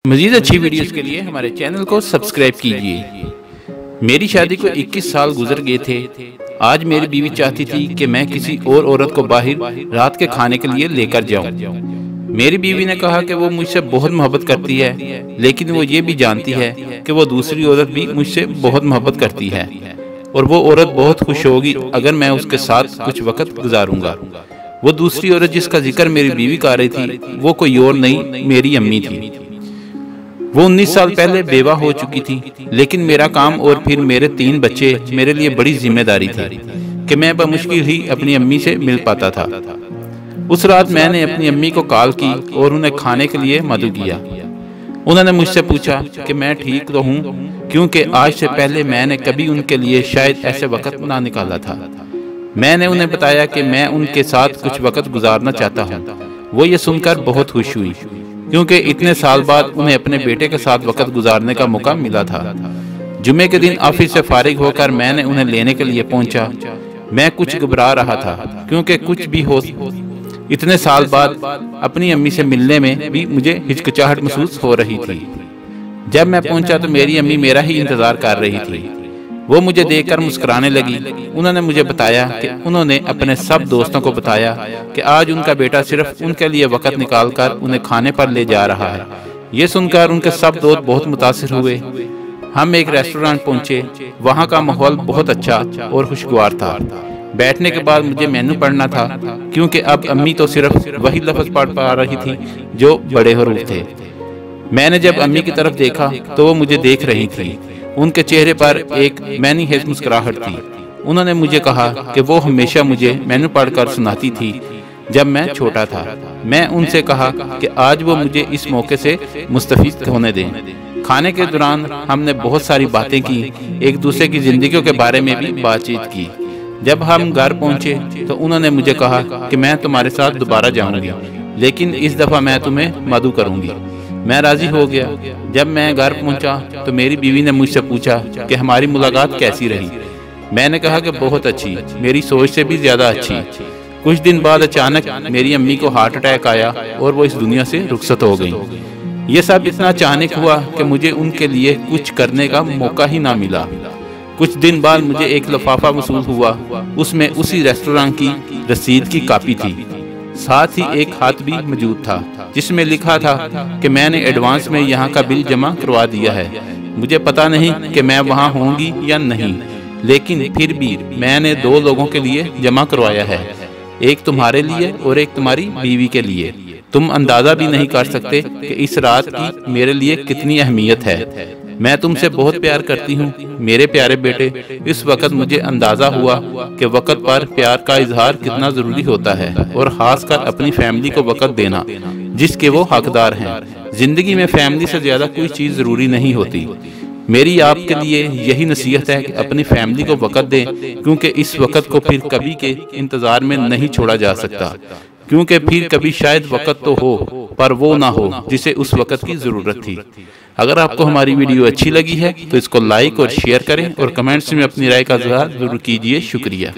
مزید اچھی ویڈیوز کے لیے ہمارے چینل کو سبسکرائب کیجیے۔ میری شادی کو 21 سال گزر گئے تھے۔ آج میری بیوی چاہتی تھی کہ میں کسی اور عورت کو باہر رات کے کھانے کے لیے لے کر جاؤں۔ میری بیوی نے کہا کہ وہ مجھ سے بہت محبت کرتی ہے، لیکن وہ یہ بھی جانتی ہے کہ وہ دوسری عورت بھی مجھ سے بہت محبت کرتی ہے، اور وہ عورت بہت خوش ہوگی اگر میں اس کے ساتھ کچھ وقت گزاروں گا۔ وہ دوسری عورت جس کا ذکر میری بیوی کر رہی تھی وہ کوئی اور نہیں، میری امی تھی۔ وہ 19 سال پہلے بیوہ ہو چکی تھی، لیکن میرا کام اور پھر میرے 3 بچے میرے لیے بڑی ذمہ داری تھی کہ میں بمشکل ہی اپنی امی سے مل پاتا تھا۔ اس رات میں نے اپنی امی کو کال کی اور انہیں کھانے کے لیے مدعو کیا۔ انہوں نے مجھ سے پوچھا کہ میں ٹھیک تو ہوں، کیونکہ آج سے پہلے میں نے کبھی ان کے لیے شاید ایسے وقت نہ نکالا تھا۔ میں نے انہیں بتایا کہ میں ان کے ساتھ کچھ وقت گزارنا چاہتا ہوں۔ وہ یہ سن کر بہت خوش ہوئی، کیونکہ اتنے سال بعد انہیں اپنے بیٹے کے ساتھ وقت گزارنے کا موقع ملا تھا۔ جمعے کے دن آفس سے فارغ ہو کر میں نے انہیں لینے کے لیے پہنچا۔ میں کچھ گھبرا رہا تھا، کیونکہ کچھ بھی ہو اتنے سال بعد اپنی امی سے ملنے میں بھی مجھے ہچکچاہٹ محسوس ہو رہی تھی۔ جب میں پہنچا تو میری امی میرا ہی انتظار کر رہی تھی۔ وہ مجھے دیکھ کر مسکرانے لگی۔ انہوں نے مجھے بتایا کہ انہوں نے اپنے سب دوستوں کو بتایا کہ آج ان کا بیٹا صرف ان کے لیے وقت نکال کر انہیں کھانے پر لے جا رہا ہے۔ یہ سن کر ان کے سب دوست بہت متاثر ہوئے۔ ہم ایک ریسٹورانٹ پہنچے۔ وہاں کا ماحول بہت اچھا اور خوشگوار تھا۔ بیٹھنے کے بعد مجھے مینو پڑھنا تھا، کیونکہ اب امی تو صرف وہی لفظ پڑھ پا رہی تھی جو بڑے حروف تھے۔ میں نے جب امی کی طرف دیکھا تو وہ مجھے دیکھ رہی تھی۔ ان کے چہرے پر ایک معنی خیز مسکراہٹ تھی۔ انہوں نے مجھے کہا کہ وہ ہمیشہ مجھے مینو پڑھ کر سناتی تھی جب میں چھوٹا تھا۔ میں ان سے کہا کہ آج وہ مجھے اس موقع سے مستفید ہونے دیں۔ کھانے کے دوران ہم نے بہت ساری باتیں کی، ایک دوسرے کی زندگیوں کے بارے میں بھی بات چیت کی۔ جب ہم گھر پہنچے تو انہوں نے مجھے کہا کہ میں تمہارے ساتھ دوبارہ جاؤں گی، لیکن اس دفعہ میں تمہیں مدعو کروں گی۔ میں راضی ہو گیا۔ جب میں گھر پہنچا تو میری بیوی نے مجھ سے پوچھا کہ ہماری ملاقات کیسی رہی۔ میں نے کہا کہ بہت اچھی، میری سوچ سے بھی زیادہ اچھی۔ کچھ دن بعد اچانک میری امی کو ہارٹ اٹیک آیا اور وہ اس دنیا سے رخصت ہو گئی۔ یہ سب اتنا اچانک ہوا کہ مجھے ان کے لیے کچھ کرنے کا موقع ہی نہ ملا۔ کچھ دن بعد مجھے ایک لفافہ موصول ہوا۔ اس میں اسی ریسٹورانٹ کی رسید کی کاپی تھی۔ ساتھ ہی ایک خط بھی موجود تھا جس میں لکھا تھا کہ میں نے ایڈوانس میں یہاں کا بل جمع کروا دیا ہے۔ مجھے پتا نہیں کہ میں وہاں ہوں گی یا نہیں، لیکن پھر بھی میں نے 2 لوگوں کے لیے جمع کروایا ہے، ایک تمہارے لیے اور ایک تمہاری بیوی کے لیے۔ تم اندازہ بھی نہیں کر سکتے کہ اس رات کی میرے لیے کتنی اہمیت ہے۔ میں تم سے بہت پیار کرتی ہوں میرے پیارے بیٹے۔ اس وقت مجھے اندازہ ہوا کہ وقت پر پیار کا اظہار کتنا ضروری ہوتا ہے، اور خاص کر اپنی فیملی کو وقت دینا جس کے وہ حقدار ہیں۔ زندگی میں فیملی سے زیادہ کوئی چیز ضروری نہیں ہوتی۔ میری آپ کے لیے یہی نصیحت ہے کہ اپنی فیملی کو وقت دیں، کیونکہ اس وقت کو پھر کبھی کے انتظار میں نہیں چھوڑا جا سکتا، کیونکہ پھر کبھی شاید وقت تو ہو پر وہ نہ ہو جسے اس وقت کی ضرورت تھی۔ اگر آپ کو ہماری ویڈیو اچھی لگی ہے تو اس کو لائک اور شیئر کریں، اور کمنٹس میں اپنی رائے کا اظہار ضرور کیجیے۔ شکریہ۔